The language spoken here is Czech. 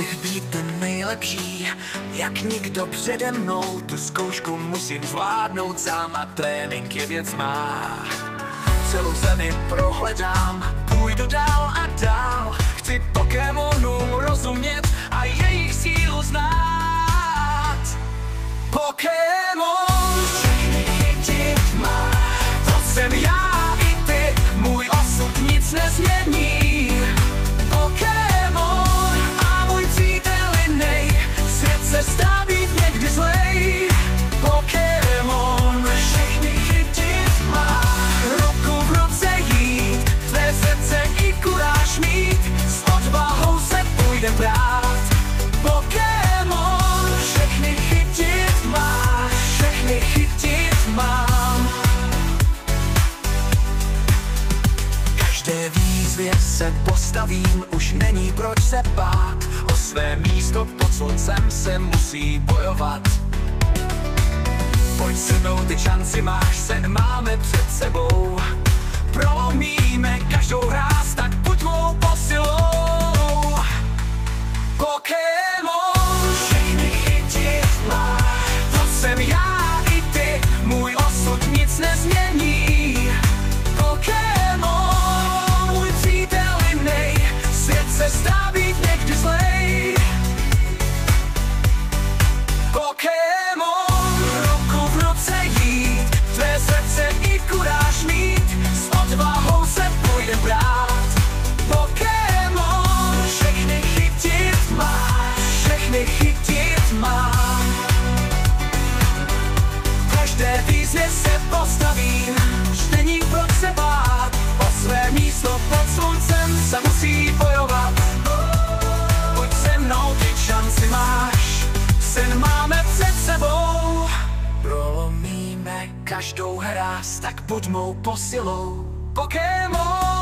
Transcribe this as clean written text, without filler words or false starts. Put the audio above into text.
bych být ten nejlepší, jak nikdo přede mnou. Tu zkoušku musím zvládnout sám a trénink je věc má. Celou zemi prohledám, půjdu dál a dál. Chci Pokémonům rozumět a jejich sílu znát. Pokémon všechny chytit má, to jsem já i ty, můj osud nic nezmění. Pokémon a můj přítel jinej, svět se zdá být někdy zlej. Pokémon všechny chytit má, ruku v ruce jít, tvé srdce i kuráž mít, s odvahou se půjdem brát. Pokémon všechny chytit má, všechny chytit mám. Každé výzvě se postavím, už není proč se bát. O své místo pod sluncem se musí bojovat. Pojď se mnou, ty šanci máš, sen máme před sebou. Prolomíme každou hráz, tak buď mou posilou. Pokémon všechny chytit má, to jsem já i ty, můj osud nic nezmění. Pokémon, můj přítel jinej, svět se zdá být někdy zlej. Pokémon, ruku v ruce jít, tvé srdce i kuráž mít, s odvahou se půjdem brát. Pokémon všechny chytit má, všechny chytit mám. Každé výzvě se postavím, už není proč se bát. O své místo pod sluncem se musí bojovat. Pojď se mnou, ty šanci máš, sen máme před sebou. Prolomíme každou hráz, tak buď mou posilou. Pokémon